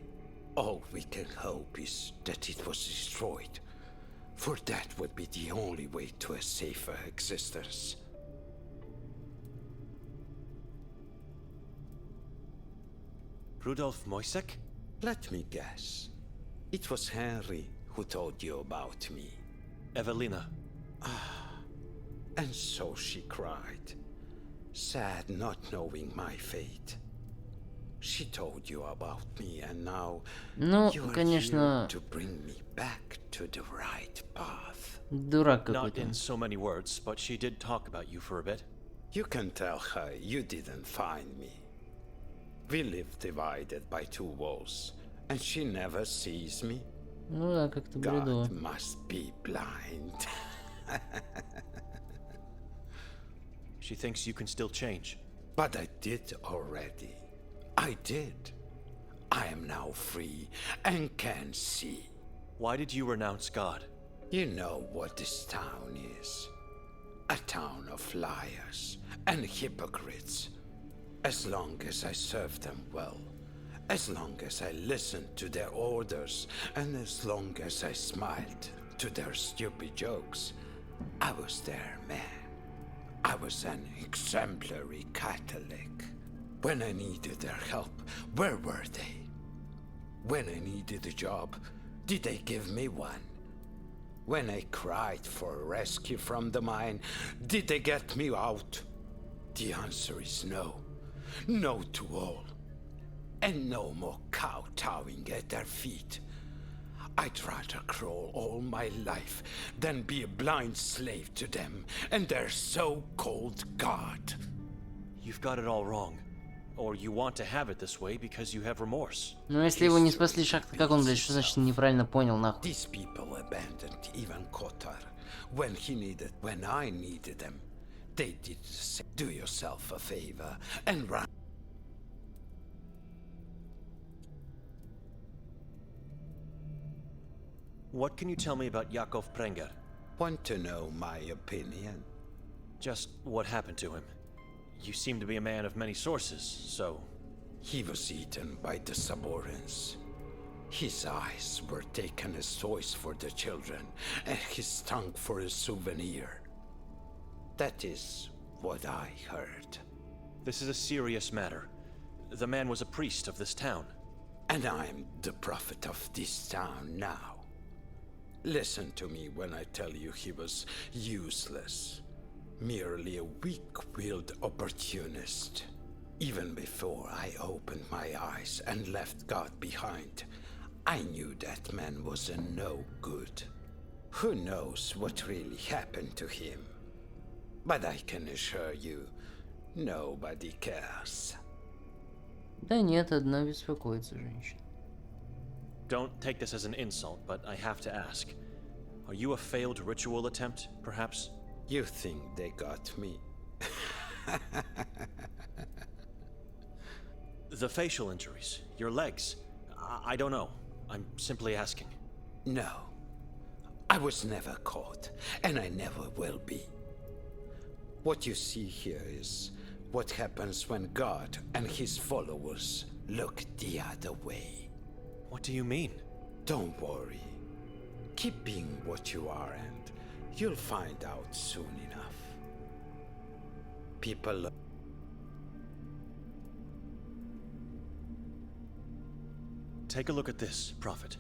S8: All we can hope is that it was destroyed, for that would be the only way to a safer existence.
S2: Rudolf Moisek?
S8: Let me guess. It was Henry who told you about me.
S2: Evelina.
S8: And so she cried, sad not knowing my fate. She told you about me, and now
S1: Ну,
S8: you are
S1: конечно,
S8: here to bring me back to the right path.
S1: дурак
S2: Not
S1: какой-то.
S2: in so many words, but she did talk about you for a bit.
S8: You can tell her you didn't find me. We live divided by two walls, and she never sees me.
S1: Ну да, как-то бредово.
S8: God must be blind.
S2: She thinks you can still change.
S8: But I did already. I did. I am now free and can see.
S2: Why did you renounce God?
S8: You know what this town is. A town of liars and hypocrites. As long as I served them well, as long as I listened to their orders, and as long as I smiled to their stupid jokes, I was their man. I was an exemplary Catholic. When I needed their help, where were they? When I needed a job, did they give me one? When I cried for rescue from the mine, did they get me out? The answer is no. No to all. And no more kowtowing at their feet. I'd rather crawl all my life than be a blind slave to them and their so-called God.
S2: You've got it all wrong. Or you want to have it this way because you have remorse.
S1: Ну если его не спасли шахты, как он, блядь, что значит неправильно понял, нахуй?
S8: These people abandoned even Kotar when I needed them. They did the same. Do yourself a favor and run.
S2: What can you tell me about Yakov Prenger?
S8: Want to know my opinion?
S2: Just what happened to him. You seem to be a man of many sources, so...
S8: He was eaten by the Saborans. His eyes were taken as toys for the children, and his tongue for a souvenir. That is what I heard.
S2: This is a serious matter. The man was a priest of this town.
S8: And I'm the prophet of this town now. Listen to me when I tell you he was useless. Merely a weak-willed opportunist. Even before I opened my eyes and left God behind, I knew that man was a no good. Who knows what really happened to him? But I can assure you, nobody cares.
S1: Да нет, одна беспокоится женщина.
S2: Don't take this as an insult, but I have to ask. Are you a failed ritual attempt, perhaps?
S8: You think they got me?
S2: The facial injuries, your legs. I don't know. I'm simply asking.
S8: No. I was never caught, and I never will be. What you see here is what happens when God and his followers look the other way.
S2: What do you mean?
S8: Don't worry. Keep being what you are, and you'll find out soon enough. People...
S2: Take a look at this, Prophet.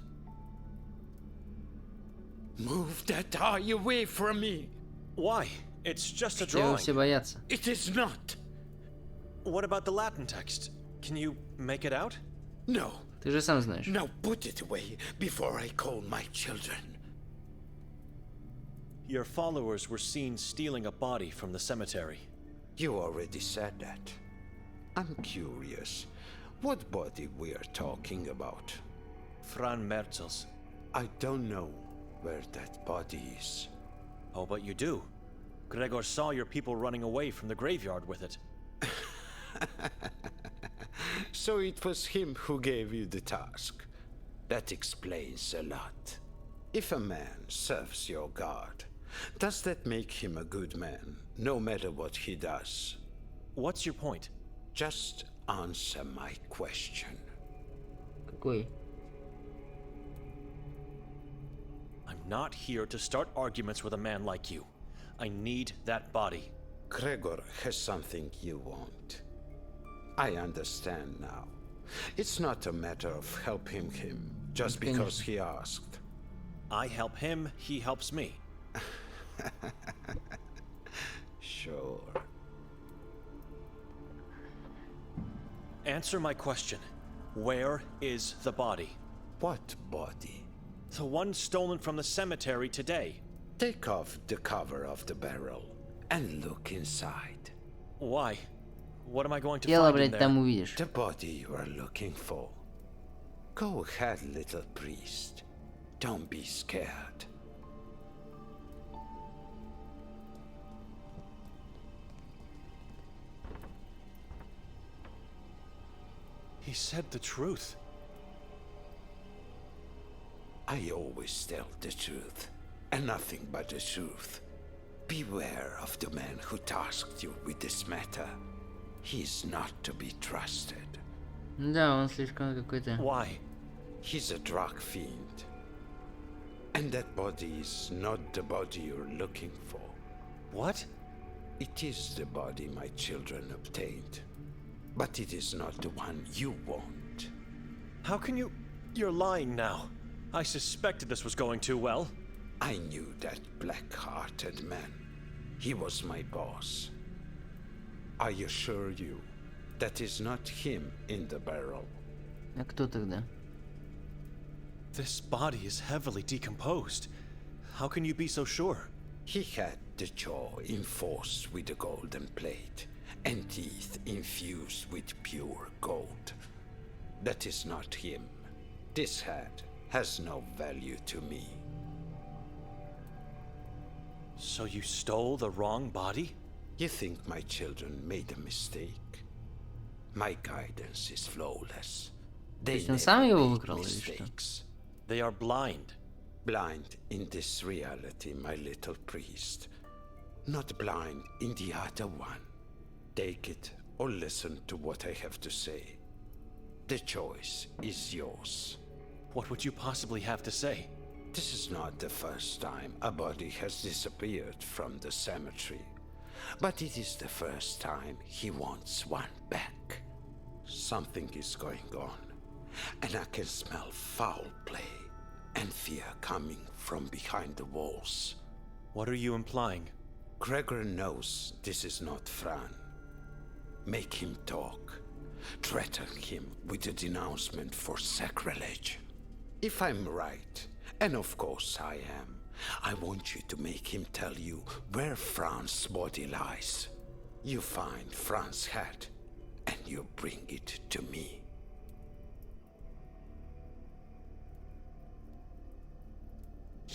S8: Move that eye away from me!
S2: Why? It's just a
S1: Что его
S2: drawing.
S1: все боятся?
S8: It is not!
S2: What about the Latin text? Can you make it out?
S8: No.
S1: Ты же сам знаешь.
S8: Now put it away before I call my children.
S2: Your followers were seen stealing a body from the cemetery.
S8: You already said that. I'm curious. What body we are talking about?
S2: Fran Merzel's.
S8: I don't know. where that body is.
S2: Oh, but you do. Gregor saw your people running away from the graveyard with it.
S8: So it was him who gave you the task. That explains a lot. If a man serves your god, does that make him a good man, no matter what he does?
S2: What's your point?
S8: Just answer my question.
S1: Какой?
S2: I'm not here to start arguments with a man like you. I need that body.
S8: Gregor has something you want. I understand now. It's not a matter of helping him just because he asked.
S2: I help him, he helps me.
S8: Sure.
S2: Answer my question. Where is the body?
S8: What body?
S2: The one stolen from the cemetery today.
S8: Take off the cover of the barrel and look inside.
S2: Why? What am I going to
S1: Тело,
S2: find in
S1: блядь,
S2: there?
S1: там увидишь.
S8: The body you are looking for. Go ahead, little priest. Don't be scared.
S2: He said the truth.
S8: I always tell the truth, and nothing but the truth. Beware of the man who tasked you with this matter. He is not to be trusted.
S1: Да, он слишком какой-то...
S2: Why?
S8: He's a drug fiend. And that body is not the body you're looking for.
S2: What?
S8: It is the body my children obtained. But it is not the one you want.
S2: How can you... You're lying now. I suspected this was going too well.
S8: I knew that black-hearted man. He was my boss. I assure you, that is not him in the barrel.
S1: А кто тогда?
S2: This body is heavily decomposed. How can you be so sure?
S8: He had the jaw enforced with a golden plate, and teeth infused with pure gold. That is not him. This head has no value to me.
S2: So you stole the wrong body?
S8: You think my children made a mistake? My guidance is flawless. They
S1: есть он сам его
S8: never
S1: выкрал
S8: make
S1: или что?
S8: mistakes.
S2: They are blind.
S8: Blind in this reality, my little priest. Not blind in the other one. Take it or listen to what I have to say. The choice is yours.
S2: What would you possibly have to say?
S8: This is not the first time a body has disappeared from the cemetery. But it is the first time he wants one back. Something is going on, and I can smell foul play and fear coming from behind the walls.
S2: What are you implying?
S8: Gregor knows this is not Fran. Make him talk. Threaten him with a denouncement for sacrilege. If I'm right, and of course I am, I want you to make him tell you where Fran's body lies. You find Fran's head, and you bring it to me.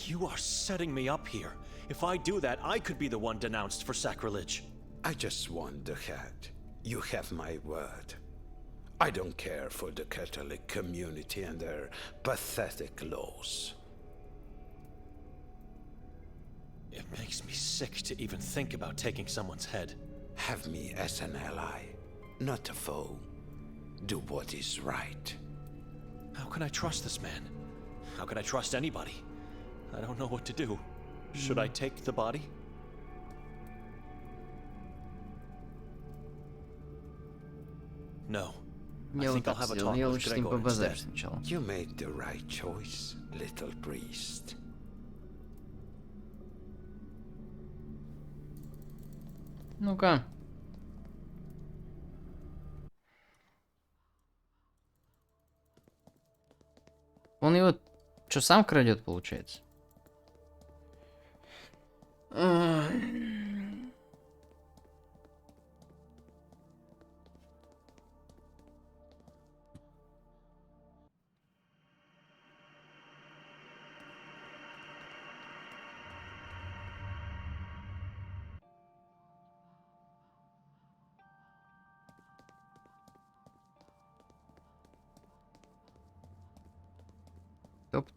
S2: You are setting me up here. If I do that, I could be the one denounced for sacrilege.
S8: I just want the head. You have my word. I don't care for the Catholic community and their pathetic laws.
S2: It makes me sick to even think about taking someone's head.
S8: Have me as an ally, not a foe. Do what is right.
S2: How can I trust this man? How can I trust anybody? I don't know what to do. Should I take the body? No. I
S1: Я вот
S2: think I'll
S1: так
S2: have a
S1: сделал.
S2: talk
S1: Я
S2: with
S1: лучше с ним
S2: Gregor
S1: побазарю
S2: instead.
S1: сначала.
S8: You made the right choice, little priest.
S1: Ну-ка. Он его что, сам крадет, получается?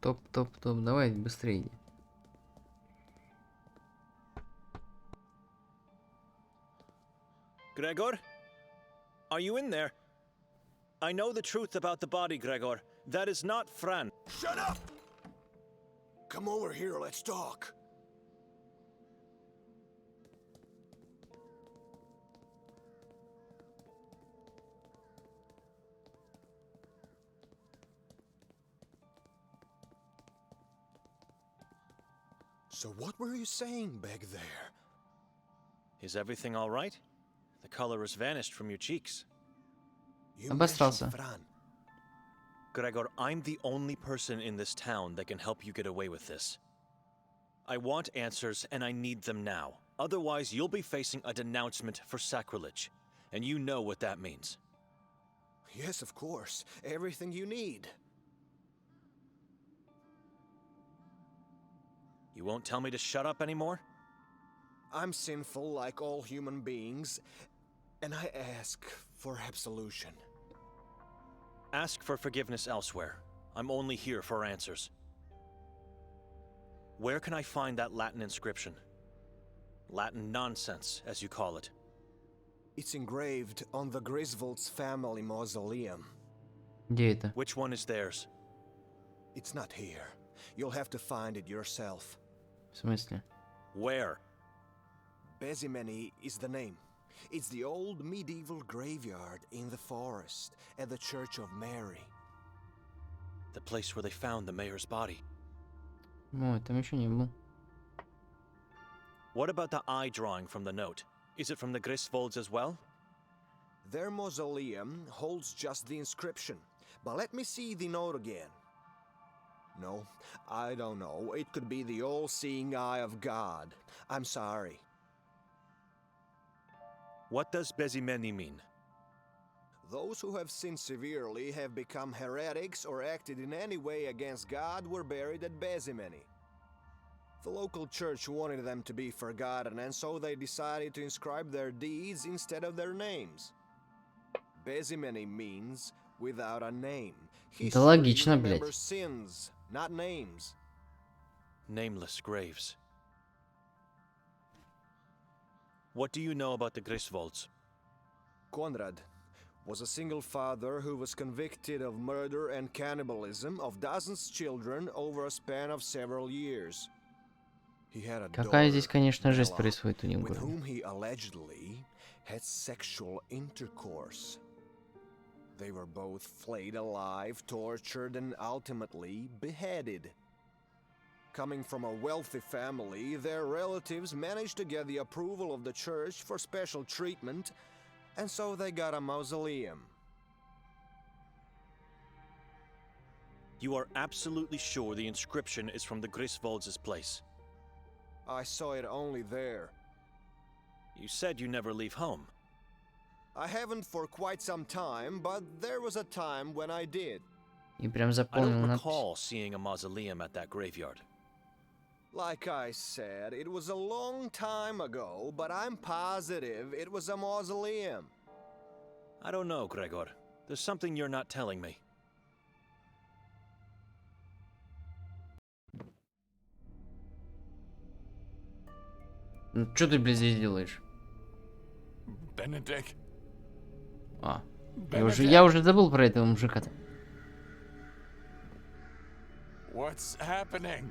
S1: Топ. Давай быстрее иди.
S2: Gregor? Are you in there? I know the truth about the body, Gregor. That is not Fran.
S3: Shut up! Come over here, let's talk. So what were you saying back there?
S2: Is everything all right? The color has vanished from your cheeks.
S3: You
S1: Обосрался.
S3: mentioned Fran.
S2: Gregor, I'm the only person in this town that can help you get away with this. I want answers, and I need them now. Otherwise, you'll be facing a denouncement for sacrilege. And you know what that means.
S3: Yes, of course. Everything you need.
S2: You won't tell me to shut up anymore?
S3: I'm sinful like all human beings, and I ask for absolution.
S2: Ask for forgiveness elsewhere. I'm only here for answers. Where can I find that Latin inscription? Latin nonsense, as you call it.
S3: It's engraved on the Griswold's family mausoleum.
S1: Где это?
S2: Which one is theirs?
S3: It's not here. You'll have to find it yourself.
S1: В смысле?
S2: Where?
S3: Bezimeni is the name. It's the old medieval graveyard in the forest at the Church of Mary.
S2: The place where they found the mayor's body.
S1: Ой, там еще не был.
S2: What about the eye drawing from the note? Is it from the Griswolds as well?
S3: Their mausoleum holds just the inscription, but let me see the note again. No, I don't know. It could be the all-seeing eye of God. I'm sorry.
S2: What does Bezimeni mean?
S3: Those who have sinned severely, have become heretics, or acted in any way against God were buried at Bezimeni. The local church wanted them to be forgotten, and so they decided to inscribe their deeds instead of their names. Bezimeni means without a name.
S1: Да логично, блядь.
S3: Remembers sins, not names.
S2: Nameless graves. What do you know about the Griswolds?
S3: Konrad was a single father who was convicted of murder and cannibalism of dozens of children over a span of several years. He had a
S1: Какая
S3: daughter,
S1: здесь, конечно, жесть
S3: Bella,
S1: происходит у них в
S3: with
S1: городе.
S3: whom he allegedly had sexual intercourse. They were both flayed alive, tortured, and ultimately beheaded. Coming from a wealthy family, their relatives managed to get the approval of the church for special treatment, and so they got a mausoleum.
S2: You are absolutely sure the inscription is from the Griswolds' place?
S3: I saw it only there.
S2: You said you never leave home.
S3: I haven't for quite some time, but there was a time when I did.
S1: И прям
S2: I
S1: запомнил
S2: don't
S1: надпись.
S2: recall seeing a mausoleum at that graveyard.
S3: Like I said, it was a long time ago, but I'm positive it was a mausoleum.
S2: I don't know, Gregor. There's something you're not telling me.
S1: Ну что ты, блядь, здесь делаешь?
S6: Benedict.
S1: А, я уже забыл про этого мужика-то.
S6: What's happening?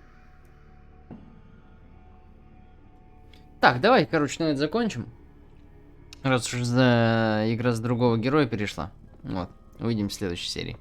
S1: Так, давай, короче, на это закончим. Раз уж игра с другого героя перешла. Вот, увидимся в следующей серии.